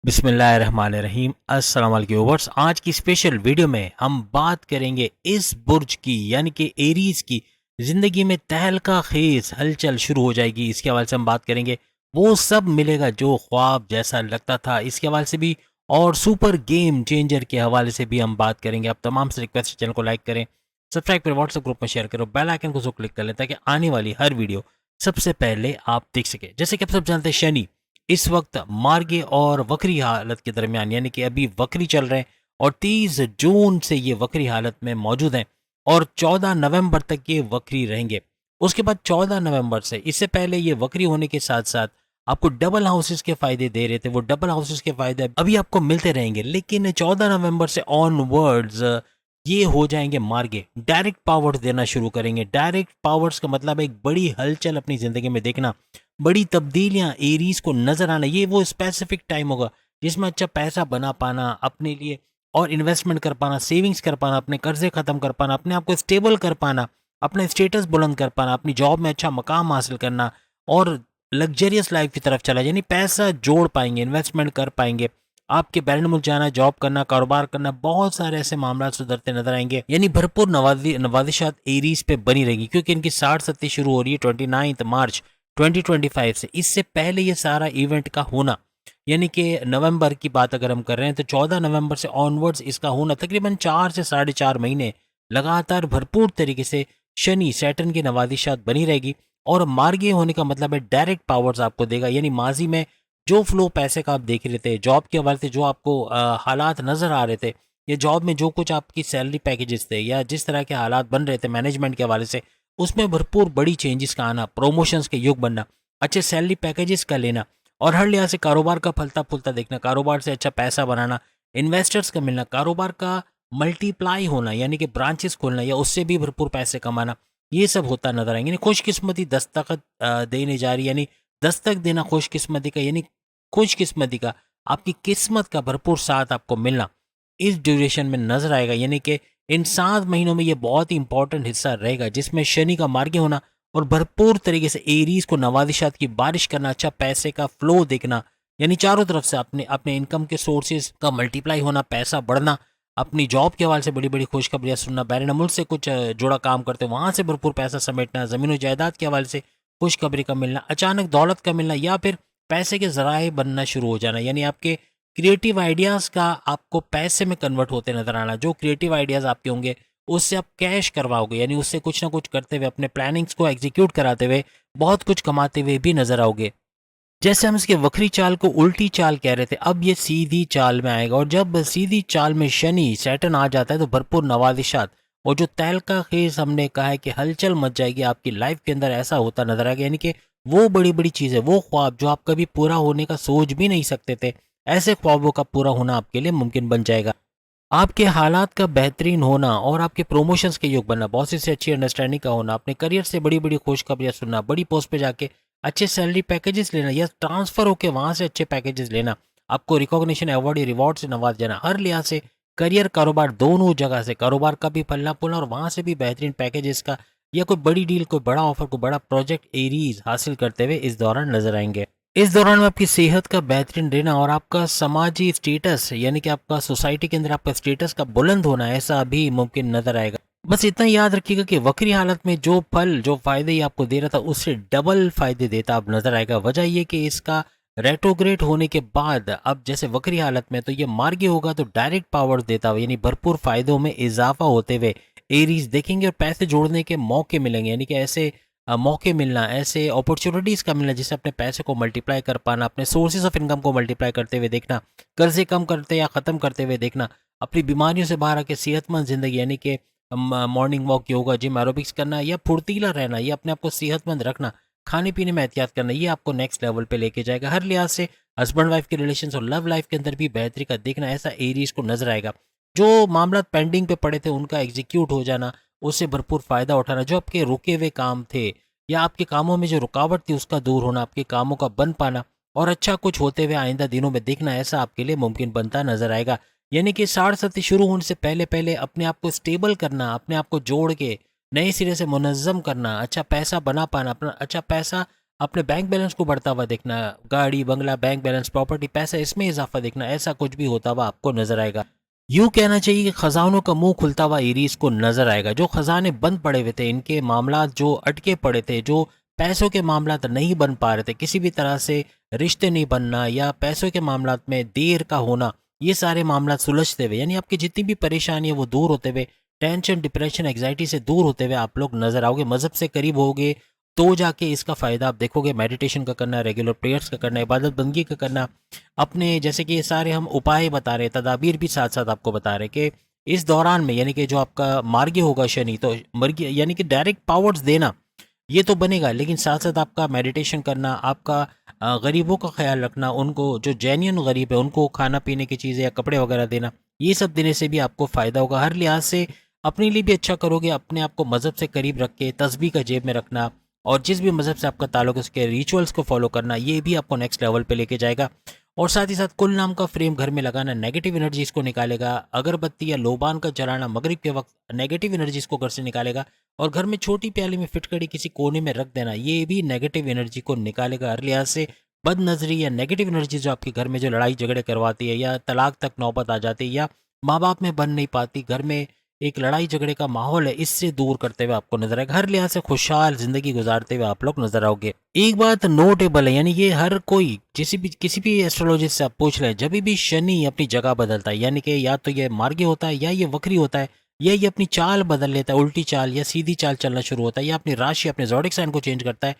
बिस्मिल्लाहिर्रहमानिर्रहीम। अस्सलाम वालेकुम व्यूअर्स। आज की स्पेशल वीडियो में हम बात करेंगे इस बुर्ज की यानी कि एरीज की ज़िंदगी में तहलका खेज हलचल शुरू हो जाएगी। इसके हवाले से हम बात करेंगे, वो सब मिलेगा जो ख्वाब जैसा लगता था। इसके हवाले से भी और सुपर गेम चेंजर के हवाले से भी हम बात करेंगे। आप तमाम से रिक्वेस्ट है, चैनल को लाइक करें, सब्सक्राइब करें, व्हाट्सएप ग्रुप में शेयर करो, बेल आइकन को जो क्लिक कर लें ताकि आने वाली हर वीडियो सबसे पहले आप देख सकें। जैसे कि आप सब जानते हैं, शनि इस वक्त मार्गे और वक्री हालत के दरमियान यानी कि अभी वक्री चल रहे हैं और 30 जून से ये वक्री हालत में मौजूद हैं और 14 नवंबर तक ये वक्री रहेंगे। उसके बाद 14 नवंबर से, इससे पहले ये वक्री होने के साथ साथ आपको डबल हाउसेस के फायदे दे रहे थे। वो डबल हाउसेस के फायदे अभी आपको मिलते रहेंगे, लेकिन 14 नवंबर से ऑनवर्ड्स ये हो जाएंगे मार्गे, डायरेक्ट पावर्स देना शुरू करेंगे। डायरेक्ट पावर्स का मतलब एक बड़ी हलचल अपनी ज़िंदगी में देखना, बड़ी तब्दीलियां एरीज को नजर आना। ये वो स्पेसिफिक टाइम होगा जिसमें अच्छा पैसा बना पाना अपने लिए और इन्वेस्टमेंट कर पाना, सेविंग्स कर पाना, अपने कर्जे खत्म कर पाना, अपने आप को स्टेबल कर पाना, अपने स्टेटस बुलंद कर पाना, अपनी जॉब में अच्छा मकाम हासिल करना और लग्जरियस लाइफ की तरफ चला, यानी पैसा जोड़ पाएंगे, इन्वेस्टमेंट कर पाएंगे। आपके बैरन मुल्क जाना, जॉब करना, कारोबार करना, बहुत सारे ऐसे मामला सुधरते नजर आएंगे। यानी भरपूर नवादिशात एरीज पे बनी रहेगी क्योंकि इनकी 60 शुरू हो रही है 29 मार्च 2025 से। इससे पहले ये सारा इवेंट का होना, यानी कि नवंबर की बात अगर हम कर रहे हैं तो 14 नवंबर से ऑनवर्ड्स इसका होना तकरीबन 4 से 4.5 महीने लगातार भरपूर तरीके से शनि सैटर्न की नवादिशात बनी रहेगी। और मार्गीय होने का मतलब है डायरेक्ट पावर्स आपको देगा, यानी माजी में जो फ्लो पैसे का आप देख रहे थे, जॉब के हवाले से जो आपको हालात नजर आ रहे थे, या जॉब में जो कुछ आपकी सैलरी पैकेजेस थे, या जिस तरह के हालात बन रहे थे मैनेजमेंट के हवाले से, उसमें भरपूर बड़ी चेंजेस का आना, प्रोमोशंस के युग बनना, अच्छे सैलरी पैकेजेस का लेना और हर लिहाज से कारोबार का फलता फूलता देखना, कारोबार से अच्छा पैसा बनाना, इन्वेस्टर्स का मिलना, कारोबार का मल्टीप्लाई होना यानी कि ब्रांचेस खोलना या उससे भी भरपूर पैसे कमाना, ये सब होता नजर आएंगे। यानी खुशकिस्मती दस्तखत देने जा रही, यानी दस्तक देना खुशकिस्मती का, यानी खुशकिस्मती का, आपकी किस्मत का भरपूर साथ आपको मिलना इस ड्यूरेशन में नजर आएगा। यानी कि इन 7 महीनों में ये बहुत ही इंपॉर्टेंट हिस्सा रहेगा जिसमें शनि का मार्गे होना और भरपूर तरीके से एरीज को नवादिशात की बारिश करना, अच्छा पैसे का फ्लो देखना, यानी चारों तरफ से अपने अपने इनकम के सोर्सेज का मल्टीप्लाई होना, पैसा बढ़ना, अपनी जॉब के हवाले से बड़ी बड़ी खुशखबरियां सुनना, बैरून मुल्क से कुछ जुड़ा काम करते वहां से भरपूर पैसा समेटना, जमीन जायदाद के हवाले से खुशखबरी का मिलना, अचानक दौलत का मिलना या फिर पैसे के जराए बनना शुरू हो जाना, यानी आपके क्रिएटिव आइडियाज़ का आपको पैसे में कन्वर्ट होते नजर आना। जो क्रिएटिव आइडियाज़ आपके होंगे उससे आप कैश करवाओगे, यानी उससे कुछ ना कुछ करते हुए, अपने प्लानिंग्स को एग्जीक्यूट कराते हुए बहुत कुछ कमाते हुए भी नजर आओगे। जैसे हम इसके वक्री चाल को उल्टी चाल कह रहे थे, अब ये सीधी चाल में आएगा और जब सीधी चाल में शनि सैटर्न आ जाता है तो भरपूर नवादिशात और जो तहलका खेज हमने कहा है कि हलचल मच जाएगी आपकी लाइफ के अंदर, ऐसा होता नजर आएगा। यानी कि वो बड़ी बड़ी चीज़ें, वो ख्वाब जो आप कभी पूरा होने का सोच भी नहीं सकते थे, ऐसे ख्वाबों का पूरा होना आपके लिए मुमकिन बन जाएगा। आपके हालात का बेहतरीन होना और आपके प्रमोशंस के योग बनना, बॉसेस से अच्छी अंडरस्टैंडिंग का होना, अपने करियर से बड़ी बड़ी खुशखबरियां सुनना, बड़ी पोस्ट पे जाके अच्छे सैलरी पैकेजेस लेना या ट्रांसफर होकर वहां से अच्छे पैकेजेस लेना, आपको रिकॉग्निशन, अवार्ड या रिवॉर्ड से नवाज जाना, हर लिहाज से करियर कारोबार दोनों जगह से कारोबार का भी फलना फूलना और वहां से भी बेहतरीन पैकेजेस का या कोई बड़ी डील, कोई बड़ा ऑफर, कोई बड़ा प्रोजेक्ट एरीज हासिल करते हुए इस दौरान नजर आएंगे। इस दौरान में आपकी सेहत का बेहतरीन रहना और आपका समाजी स्टेटस, यानी कि आपका सोसाइटी के अंदर आपका स्टेटस का बुलंद होना, ऐसा भी मुमकिन नजर आएगा। बस इतना याद रखिएगा कि वक्री हालत में जो फल, जो फायदे ये आपको दे रहा था उससे डबल फायदे देता अब नजर आएगा। वजह ये कि इसका रेट्रोग्रेड होने के बाद अब जैसे वक्री हालत में तो ये मार्गी होगा तो डायरेक्ट पावर देता हुआ, यानी भरपूर फायदों में इजाफा होते हुए एरीज देखेंगे और पैसे जोड़ने के मौके मिलेंगे, यानी कि ऐसे मौके मिलना, ऐसे अपॉर्चुनिटीज़ का मिलना जिससे अपने पैसे को मल्टीप्लाई कर पाना, अपने सोर्सेज ऑफ इनकम को मल्टीप्लाई करते हुए देखना, कर्जे कम करते या ख़त्म करते हुए देखना, अपनी बीमारियों से बाहर आके सेहतमंद ज़िंदगी, यानी कि morning walk, yoga, gym, aerobics करना या फुर्तीला रहना, या अपने आप को सेहतमंद रखना, खाने पीने में एहतियात करना, ये आपको नेक्स्ट लेवल पे लेके जाएगा। हर लिहाज से हस्बैंड वाइफ के रिलेशन और लव लाइफ के अंदर भी बेहतरी का देखना, ऐसा एरीज को नजर आएगा। जो मामला पेंडिंग पे पड़े थे उनका एग्जीक्यूट हो जाना, उससे भरपूर फ़ायदा उठाना, जो आपके रुके हुए काम थे या आपके कामों में जो रुकावट थी उसका दूर होना, आपके कामों का बन पाना और अच्छा कुछ होते हुए आइंदा दिनों में देखना, ऐसा आपके लिए मुमकिन बनता नजर आएगा। यानी कि 60 शुरू होने से पहले पहले अपने आप को स्टेबल करना, अपने आप को जोड़ के नए सिरे से मुनज़्ज़म करना, अच्छा पैसा बना पाना, अपना अच्छा पैसा अपने बैंक बैलेंस को बढ़ता हुआ देखना, गाड़ी बंगला, बैंक बैलेंस, प्रॉपर्टी, पैसा, इसमें इजाफा देखना, ऐसा कुछ भी होता हुआ आपको नजर आएगा। यूं कहना चाहिए कि खजानों का मुंह खुलता हुआ एरीज को नजर आएगा। जो खजाने बंद पड़े हुए थे, इनके मामला जो अटके पड़े थे, जो पैसों के मामला नहीं बन पा रहे थे, किसी भी तरह से रिश्ते नहीं बनना या पैसों के मामला में देर का होना, ये सारे मामला सुलझते हुए, यानी आपकी जितनी भी परेशानी है वो दूर होते हुए, टेंशन, डिप्रेशन, एग्जाइटी से दूर होते हुए आप लोग नजर आओगे, मजहब से करीब होगे, तो जाके इसका फायदा आप देखोगे। मेडिटेशन का करना, रेगुलर प्रेयर्स का करना, इबादत बंदगी का करना, अपने जैसे कि ये सारे हम उपाय बता रहे, तदाबीर भी साथ साथ आपको बता रहे कि इस दौरान में, यानी कि जो आपका मार्गी होगा शनि, तो मर्गी यानी कि डायरेक्ट पावर्स देना ये तो बनेगा, लेकिन साथ साथ आपका मेडिटेशन करना, आपका गरीबों का ख्याल रखना, उनको जो जेन्युइन गरीब है उनको खाना पीने की चीज़ें या कपड़े वगैरह देना, ये सब देने से भी आपको फ़ायदा होगा। हर लिहाज से अपने लिए भी अच्छा करोगे, अपने आप को मज़हब से करीब रख के तस्बीह का जेब में रखना, और जिस भी मज़हब से आपका ताल्लुक है उसके रिचुअल्स को फॉलो करना, ये भी आपको नेक्स्ट लेवल पे लेके जाएगा। और साथ ही साथ कुल नाम का फ्रेम घर में लगाना नेगेटिव एनर्जीज को निकालेगा। अगरबत्ती या लोबान का जलाना मगरिब के वक्त नेगेटिव एनर्जीज को घर से निकालेगा। और घर में छोटी प्याली में फिटकड़ी किसी कोने में रख देना, ये भी नेगेटिव एनर्जी को निकालेगा। हर लिहाज से बद नजरी या नेगेटिव एनर्जी जो आपके घर में जो लड़ाई झगड़े करवाती है या तलाक तक नौबत आ जाती है या माँ बाप में बन नहीं पाती, घर में एक लड़ाई झगड़े का माहौल है, इससे दूर करते हुए आपको नजर आएगा। हर लिहाज से खुशहाल जिंदगी गुजारते हुए आप लोग नजर आओगे। एक बात नोटेबल है, यानी ये हर कोई किसी भी एस्ट्रोलॉजिस्ट से आप पूछ लें, जब भी शनि अपनी जगह बदलता है, यानी कि या तो ये मार्गी होता है या ये वक्री होता है, या ये अपनी चाल बदल लेता है, उल्टी चाल या सीधी चाल चलना शुरू होता है, या अपनी राशि अपने ज़ोडिक साइन को चेंज करता है,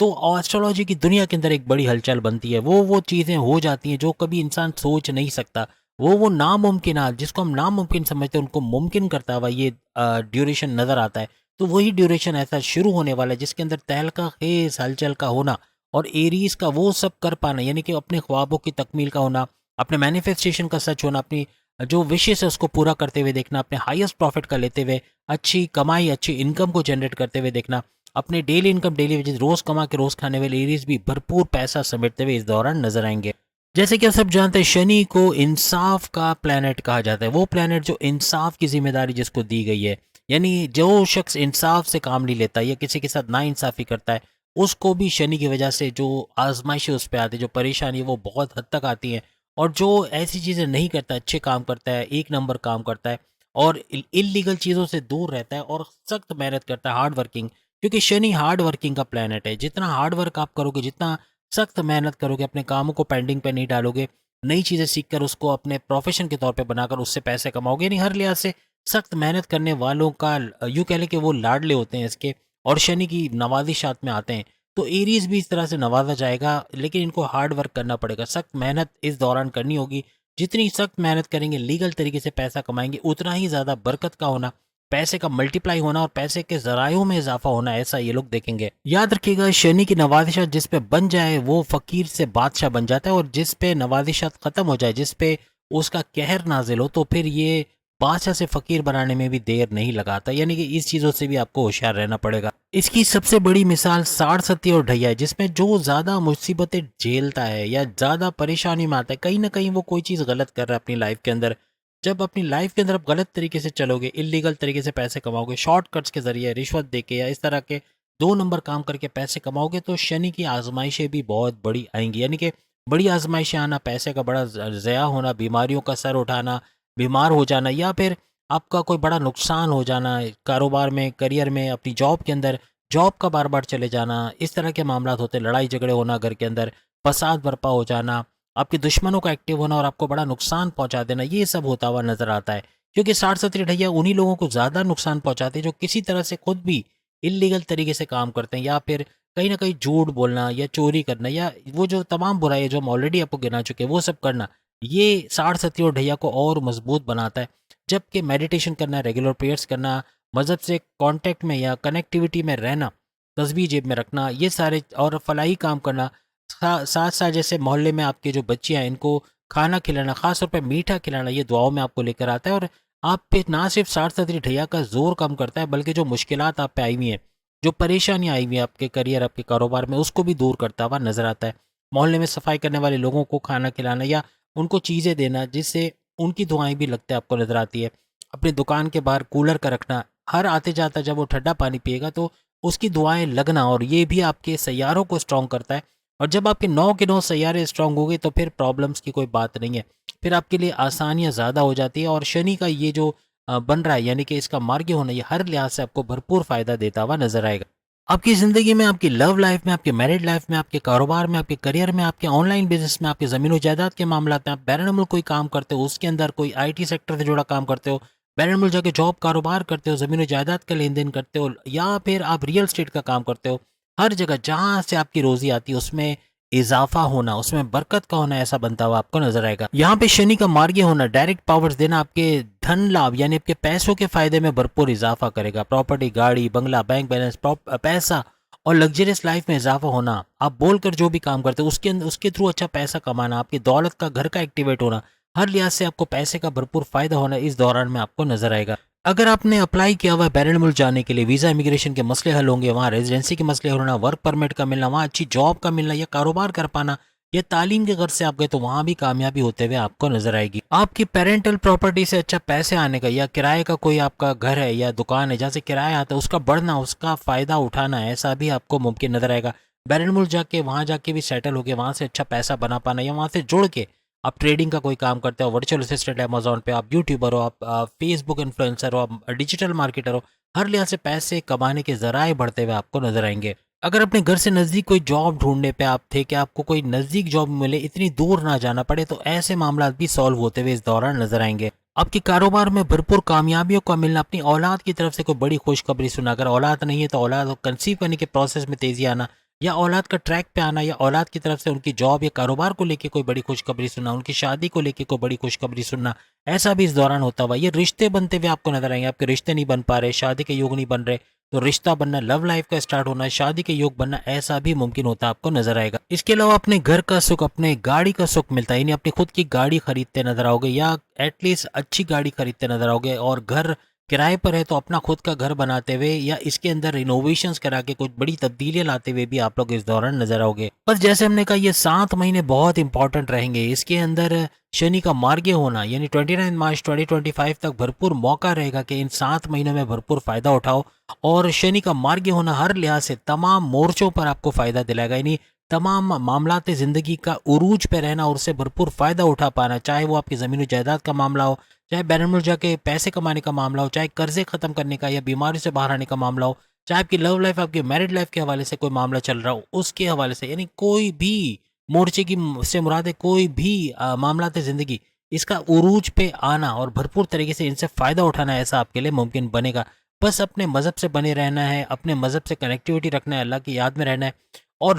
तो एस्ट्रोलॉजी की दुनिया के अंदर एक बड़ी हलचल बनती है। वो चीज़ें हो जाती हैं जो कभी इंसान सोच नहीं सकता। वो नामुमकिनात जिसको हम नामुमकिन समझते हैं, उनको मुमकिन करता हुआ ये ड्यूरेशन नज़र आता है। तो वही ड्यूरेशन ऐसा शुरू होने वाला है जिसके अंदर तहलका खेज हलचल का होना और एरीज का वो सब कर पाना, यानी कि अपने ख्वाबों की तकमील का होना, अपने मैनिफेस्टेशन का सच होना, अपनी जो विशेष है उसको पूरा करते हुए देखना, अपने हाईएस्ट प्रॉफिट का लेते हुए अच्छी कमाई, अच्छी इनकम को जनरेट करते हुए देखना, अपने डेली इनकम, डेली वेजेस रोज कमा के रोज खाने वाले एरीज भी भरपूर पैसा समेटते हुए इस दौरान नजर आएंगे। जैसे कि आप सब जानते हैं, शनि को इंसाफ का प्लैनेट कहा जाता है। वो प्लैनेट जो इंसाफ की जिम्मेदारी जिसको दी गई है, यानी जो शख्स इंसाफ से काम नहीं लेता या किसी के साथ नाइंसाफी करता है, उसको भी शनि की वजह से जो आजमाइशें उस पर आती है, जो परेशानी है, वो बहुत हद तक आती हैं। और जो ऐसी चीज़ें नहीं करता, अच्छे काम करता है, एक नंबर काम करता है और इलीगल चीज़ों से दूर रहता है और सख्त मेहनत करता है, हार्ड वर्किंग, क्योंकि शनि हार्ड वर्किंग का प्लैनेट है। जितना हार्ड वर्क आप करोगे, जितना सख्त मेहनत करोगे, अपने कामों को पेंडिंग पे नहीं डालोगे, नई चीज़ें सीखकर उसको अपने प्रोफेशन के तौर पे बनाकर उससे पैसे कमाओगे। नहीं, हर लिहाज से सख्त मेहनत करने वालों का यूँ कह लें कि वो लाडले होते हैं इसके, और शनि की नवाजिशात में आते हैं। तो एरीज भी इस तरह से नवाजा जाएगा, लेकिन इनको हार्ड वर्क करना पड़ेगा, सख्त मेहनत इस दौरान करनी होगी। जितनी सख्त मेहनत करेंगे, लीगल तरीके से पैसा कमाएंगे, उतना ही ज़्यादा बरकत का होना, पैसे का मल्टीप्लाई होना और पैसे के जरायों में इजाफा होना, ऐसा ये लोग देखेंगे। याद रखिएगा, शनि की नवाजिशात जिस पे बन जाए वो फकीर से बादशाह बन जाता है, और जिस पे नवाजिशात खत्म हो जाए, जिस पे उसका कहर नाजिल हो, तो फिर ये बादशाह से फकीर बनाने में भी देर नहीं लगाता। यानी कि इस चीज़ों से भी आपको होशियार रहना पड़ेगा। इसकी सबसे बड़ी मिसाल साढ़ सती और ढैया है, जिसमें जो ज़्यादा मुसीबतें झेलता है या ज़्यादा परेशानी में आता है, कहीं ना कहीं वो कोई चीज़ गलत कर रहा है अपनी लाइफ के अंदर। जब अपनी लाइफ के अंदर आप गलत तरीके से चलोगे, इलीगल तरीके से पैसे कमाओगे, शॉर्टकट्स के जरिए, रिश्वत देके या इस तरह के दो नंबर काम करके पैसे कमाओगे, तो शनि की आजमाइशें भी बहुत बड़ी आएंगी। यानी कि बड़ी आजमाइशें आना, पैसे का बड़ा ज़या होना, बीमारियों का सर उठाना, बीमार हो जाना, या फिर आपका कोई बड़ा नुकसान हो जाना कारोबार में, करियर में, अपनी जॉब के अंदर, जॉब का बार बार चले जाना, इस तरह के मामला होते हैं। लड़ाई झगड़े होना घर के अंदर, फसाद बर्पा हो जाना, आपके दुश्मनों का एक्टिव होना और आपको बड़ा नुकसान पहुंचा देना, ये सब होता हुआ नजर आता है। क्योंकि साठ सत्तर ढैया उन्हीं लोगों को ज़्यादा नुकसान पहुंचाते हैं जो किसी तरह से खुद भी इलीगल तरीके से काम करते हैं, या फिर कहीं ना कहीं झूठ बोलना या चोरी करना, या वो जो तमाम बुराई जो हम ऑलरेडी आपको गिना चुके हैं वो सब करना, ये साठ सत्ती और ढैया को और मजबूत बनाता है। जबकि मेडिटेशन करना, रेगुलर प्रेयर्स करना, मज़हब से कांटेक्ट में या कनेक्टिविटी में रहना, तस्बीह जेब में रखना, ये सारे, और फलाही काम करना, साथ साथ जैसे मोहल्ले में आपके जो बच्चियाँ हैं इनको खाना खिलाना, ख़ास तौर पे मीठा खिलाना, ये दुआओं में आपको लेकर आता है। और आप पे ना सिर्फ साठ सत्ती ढैया का जोर कम करता है, बल्कि जो मुश्किलात आप पे आई हुई हैं, जो परेशानियाँ आई हुई हैं आपके करियर, आपके कारोबार में, उसको भी दूर करता हुआ नजर आता है। मोहल्ले में सफाई करने वाले लोगों को खाना खिलाना या उनको चीज़ें देना जिससे उनकी दुआएं भी लगते हैं आपको नजर आती है। अपनी दुकान के बाहर कूलर का रखना, हर आते जाता जब वो ठंडा पानी पिएगा तो उसकी दुआएं लगना, और ये भी आपके सैयारों को स्ट्रॉन्ग करता है। और जब आपके 9 के 9 सैयारे स्ट्रॉन्ग हो गए तो फिर प्रॉब्लम्स की कोई बात नहीं है, फिर आपके लिए आसानियां ज़्यादा हो जाती है। और शनि का ये जो बन रहा है, यानी कि इसका मार्गी होना, ये हर लिहाज से आपको भरपूर फायदा देता हुआ नजर आएगा। आपकी ज़िंदगी में, आपकी लव लाइफ में, आपके मैरिड लाइफ में, आपके कारोबार में, आपके करियर में, आपके ऑनलाइन बिजनेस में, आपके ज़मीन जायदाद के मामला में, आप बैरन कोई काम करते हो, उसके अंदर कोई आईटी सेक्टर से जुड़ा काम करते हो, बैरन जाके जॉब कारोबार करते हो, ज़मीन जायदाद का लेन देन करते हो, या फिर आप रियल स्टेट का काम करते हो, हर जगह जहाँ से आपकी रोजी आती है उसमें इजाफा होना, उसमें बरकत का होना ऐसा बनता हुआ आपको नजर आएगा। यहाँ पे शनि का मार्गी होना, डायरेक्ट पावर्स देना, आपके धन लाभ यानी आपके पैसों के फायदे में भरपूर इजाफा करेगा। प्रॉपर्टी, गाड़ी, बंगला, बैंक बैलेंस, पैसा और लग्जरियस लाइफ में इजाफा होना, आप बोलकर जो भी काम करते हो उसके थ्रू अच्छा पैसा कमाना, आपकी दौलत का घर का एक्टिवेट होना, हर लिहाज से आपको पैसे का भरपूर फायदा होना इस दौरान में आपको नजर आएगा। अगर आपने अप्लाई किया हुआ है बैरन मुल्क जाने के लिए, वीज़ा इमिग्रेशन के मसले हल होंगे, वहाँ रेजिडेंसी के मसले हल होना, वर्क परमिट का मिलना, वहाँ अच्छी जॉब का मिलना, या कारोबार कर पाना, या तालीम के घर से आप गए तो वहाँ भी कामयाबी होते हुए आपको नजर आएगी। आपकी पेरेंटल प्रॉपर्टी से अच्छा पैसे आने का, या किराए का कोई आपका घर है या दुकान है जहाँ से किराया आता है, उसका बढ़ना, उसका फायदा उठाना, ऐसा भी आपको मुमकिन नजर आएगा। बैरन मुल्क जाके वहाँ जाके भी सेटल होके वहाँ से अच्छा पैसा बना पाना, या वहाँ से जुड़ के आप ट्रेडिंग का कोई काम करते हो, वर्चुअल असिस्टेंट अमेजोन पे, आप यूट्यूबर हो, आप फेसबुक इन्फ्लुएंसर हो, आप डिजिटल मार्केटर हो, हर लिहाज से पैसे कमाने के जराए बढ़ते हुए आपको नजर आएंगे। अगर अपने घर से नज़दीक कोई जॉब ढूंढने पे आप थे कि आपको कोई नज़दीक जॉब मिले, इतनी दूर ना जाना पड़े, तो ऐसे मामला भी सॉल्व होते हुए इस दौरान नजर आएंगे। आपके कारोबार में भरपूर कामयाबियों का मिलना, अपनी औलाद की तरफ से कोई बड़ी खुशखबरी सुना, अगर औलाद नहीं है तो औलाद कंसीव करने के प्रोसेस में तेजी आना, या औलाद का ट्रैक पे आना, या औलाद की तरफ से उनकी जॉब या कारोबार को लेके कोई बड़ी खुशखबरी सुनना, उनकी शादी को लेके कोई बड़ी खुशखबरी सुनना, ऐसा भी इस दौरान होता हुआ। ये रिश्ते बनते हुए आपको नजर आएंगे, आपके रिश्ते नहीं बन पा रहे, शादी के योग नहीं बन रहे, तो रिश्ता बनना, लव लाइफ का स्टार्ट होना, शादी के योग बनना, ऐसा भी मुमकिन होता आपको नजर आएगा। इसके अलावा अपने घर का सुख, अपने गाड़ी का सुख मिलता है, यानी अपनी खुद की गाड़ी खरीदते नजर आओगे, या एटलीस्ट अच्छी गाड़ी खरीदते नजर आओगे। और घर किराए पर है तो अपना खुद का घर बनाते हुए या इसके अंदर रिनोवेशंस करा के कुछ बड़ी तब्दीलियां लाते हुए भी आप लोग इस दौरान नजर आओगे। बस जैसे हमने कहा, ये 7 महीने बहुत इंपॉर्टेंट रहेंगे। इसके अंदर शनि का मार्गे होना, यानी 29 मार्च 2025 तक भरपूर मौका रहेगा कि इन 7 महीनों में भरपूर फायदा उठाओ। और शनि का मार्गी होना हर लिहाज से तमाम मोर्चों पर आपको फायदा दिलाएगा, यानी तमाम मामलाते ज़िंदगी का उरूज पे रहना और उससे भरपूर फ़ायदा उठा पाना, चाहे वो आपकी ज़मीन जायदाद का मामला हो, चाहे बैरन मुल्क जाके पैसे कमाने का मामला हो, चाहे कर्जे ख़त्म करने का या बीमारी से बाहर आने का मामला हो, चाहे आपकी लव लाइफ, आपकी मैरिड लाइफ के हवाले से कोई मामला चल रहा हो, उसके हवाले से, यानी कोई भी मोर्चे की से मुराद है, कोई भी मामलाते ज़िंदगी, इसका उरूज पे आना और भरपूर तरीके से इनसे फ़ायदा उठाना ऐसा आपके लिए मुमकिन बनेगा। बस अपने मज़हब से बने रहना है, अपने मज़हब से कनेक्टिविटी रखना है, अल्लाह की याद में रहना है, और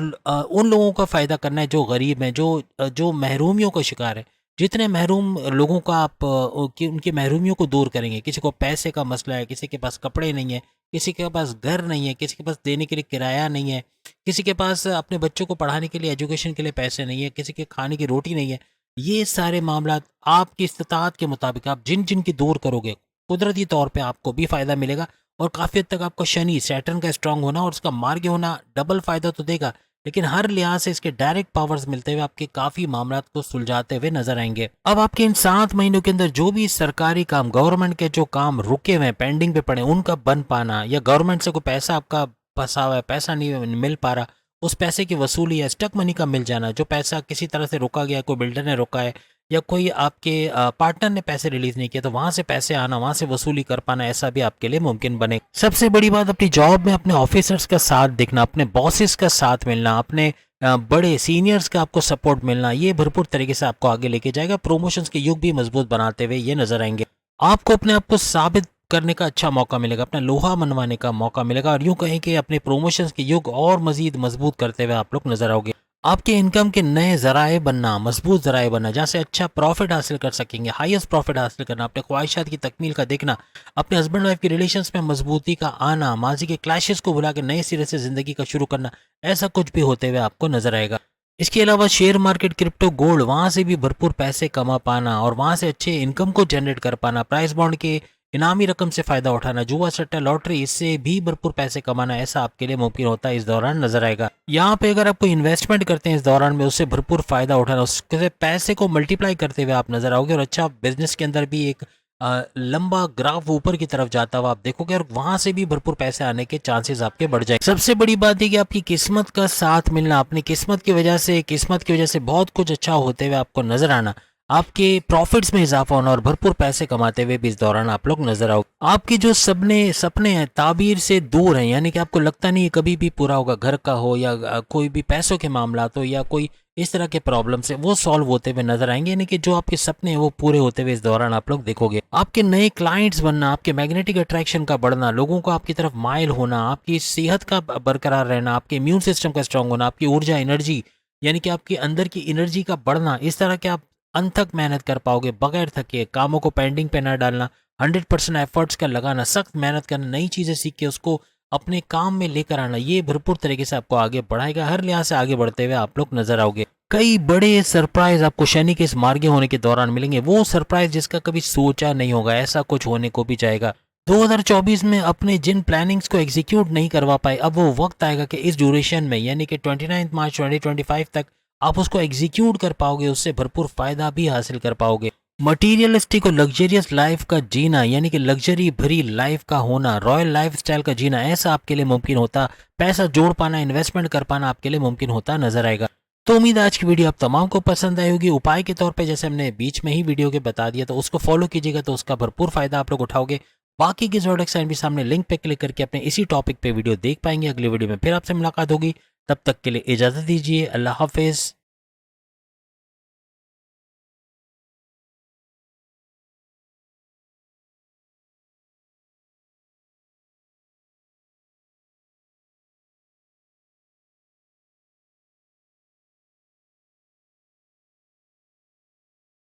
उन लोगों का फ़ायदा करना है जो गरीब हैं, जो महरूमियों का शिकार है। जितने महरूम लोगों का आप उनकी महरूमियों को दूर करेंगे, किसी को पैसे का मसला है, किसी के पास कपड़े नहीं है, किसी के पास घर नहीं है, किसी के पास देने के लिए किराया नहीं है, किसी के पास अपने बच्चों को पढ़ाने के लिए, एजुकेशन के लिए पैसे नहीं है, किसी के खाने की रोटी नहीं है, ये सारे मामला आपकी इस्तिताअत के मुताबिक आप जिन जिन की दूर करोगे, कुदरती तौर पे आपको भी फ़ायदा मिलेगा। और काफ़ी हद तक आपको शनि, सैटर्न का स्ट्रांग होना और उसका मार्ग होना डबल फ़ायदा तो देगा, लेकिन हर लिहाज से इसके डायरेक्ट पावर्स मिलते हुए आपके काफ़ी मामला को सुलझाते हुए नजर आएंगे। अब आपके इन 7 महीनों के अंदर जो भी सरकारी काम, गवर्नमेंट के जो काम रुके हुए हैं, पेंडिंग पे पड़े, उनका बन पाना, या गवर्नमेंट से कोई पैसा आपका फंसा हुआ है, पैसा नहीं मिल पा रहा, उस पैसे की वसूली या स्टक मनी का मिल जाना, जो पैसा किसी तरह से रोका गया, कोई बिल्डर ने रोका है या कोई आपके पार्टनर ने पैसे रिलीज नहीं किया, तो वहां से पैसे आना, वहां से वसूली कर पाना, ऐसा भी आपके लिए मुमकिन बने। सबसे बड़ी बात, अपनी जॉब में अपने ऑफिसर्स का साथ देखना, अपने बॉसेस का साथ मिलना, अपने बड़े सीनियर्स का आपको सपोर्ट मिलना, ये भरपूर तरीके से आपको आगे लेके जाएगा। प्रमोशंस के युग भी मजबूत बनाते हुए ये नजर आएंगे। आपको अपने आप को साबित करने का अच्छा मौका मिलेगा, अपना लोहा मनवाने का मौका मिलेगा, और यूं कहें कि अपने प्रमोशंस के युग और मजीद मजबूत करते हुए आप लोग नजर आओगे। आपके इनकम के नए जराए बनना, मजबूत जराए बनना, जहाँ से अच्छा प्रॉफिट हासिल कर सकेंगे, हाईएस्ट प्रॉफिट हासिल करना, अपने ख्वाहिशात की तकमील का देखना, अपने हस्बैंड वाइफ की रिलेशंस में मजबूती का आना, माजी के क्लैशेस को भुला के नए सिरे से जिंदगी का शुरू करना, ऐसा कुछ भी होते हुए आपको नजर आएगा। इसके अलावा शेयर मार्केट, क्रिप्टो, गोल्ड, वहाँ से भी भरपूर पैसे कमा पाना और वहाँ से अच्छे इनकम को जनरेट कर पाना, प्राइस बॉन्ड के इनामी रकम से फ़ायदा उठाना, जुआ सट्टा, लॉटरी, इससे भी भरपूर पैसे कमाना, ऐसा आपके लिए मुमकिन होता है इस दौरान नजर आएगा। यहाँ पे अगर आप कोई इन्वेस्टमेंट करते हैं इस दौरान में, उससे भरपूर फ़ायदा उठाना, उसके पैसे को मल्टीप्लाई करते हुए आप नजर आओगे और अच्छा बिजनेस के अंदर भी एक लंबा ग्राफ ऊपर की तरफ जाता हुआ आप देखोगे और वहां से भी भरपूर पैसे आने के चांसेस आपके बढ़ जाएंगे। सबसे बड़ी बात है कि आपकी किस्मत का साथ मिलना, अपनी किस्मत की वजह से बहुत कुछ अच्छा होते हुए आपको नजर आना, आपके प्रॉफिट्स में इजाफा होना और भरपूर पैसे कमाते हुए भी इस दौरान आप लोग नजर आओ। आपके जो सपने सपने हैं ताबीर से दूर हैं, यानी कि आपको लगता नहीं है कभी भी पूरा होगा, घर का हो या कोई भी पैसों के मामला हो या कोई इस तरह के प्रॉब्लम से वो सॉल्व होते हुए नजर आएंगे, यानी कि जो आपके सपने हैं वो पूरे होते हुए इस दौरान आप लोग देखोगे। आपके नए क्लाइंट्स बनना, आपके मैग्नेटिक अट्रैक्शन का बढ़ना, लोगों को आपकी तरफ माइल होना, आपकी सेहत का बरकरार रहना, आपके इम्यून सिस्टम का स्ट्रांग होना, आपकी ऊर्जा एनर्जी यानी कि आपके अंदर की एनर्जी का बढ़ना, इस तरह के आप अनथक मेहनत कर पाओगे बगैर थके, कामों को पेंडिंग पे ना डालना, 100% एफर्ट्स का लगाना, सख्त मेहनत करना, नई चीजें सीख के उसको अपने काम में लेकर आना, ये भरपूर तरीके से आपको आगे बढ़ाएगा। हर लिहाज से आगे बढ़ते हुए आप लोग नजर आओगे। कई बड़े सरप्राइज आपको शनि के इस मार्गे होने के दौरान मिलेंगे, वो सरप्राइज जिसका कभी सोचा नहीं होगा, ऐसा कुछ होने को भी जाएगा। 2024 में अपने जिन प्लानिंग्स को एग्जीक्यूट नहीं करवा पाए, अब वो वक्त आएगा कि इस ड्यूरेशन में यानी कि 29 मार्च 2025 तक आप उसको एग्जीक्यूट कर पाओगे, उससे भरपूर फायदा भी हासिल कर पाओगे। मटीरियलिस्टिक और लग्जरियस लाइफ का जीना यानी कि लग्जरी भरी लाइफ का होना, रॉयल लाइफ स्टाइल का जीना, ऐसा आपके लिए मुमकिन होता, पैसा जोड़ पाना, इन्वेस्टमेंट कर पाना आपके लिए मुमकिन होता नजर आएगा। तो उम्मीद है आज की वीडियो आप तमाम को पसंद आई होगी। उपाय के तौर पे जैसे हमने बीच में ही वीडियो के बता दिया, तो उसको फॉलो कीजिएगा तो उसका भरपूर फायदा आप लोग उठाओगे। बाकी की ज़ोडिएक साइन भी सामने लिंक पे क्लिक करके अपने इसी टॉपिक पे वीडियो देख पाएंगे। अगली वीडियो में फिर आपसे मुलाकात होगी, तब तक के लिए इजाजत दीजिए। अल्लाह हाफिज।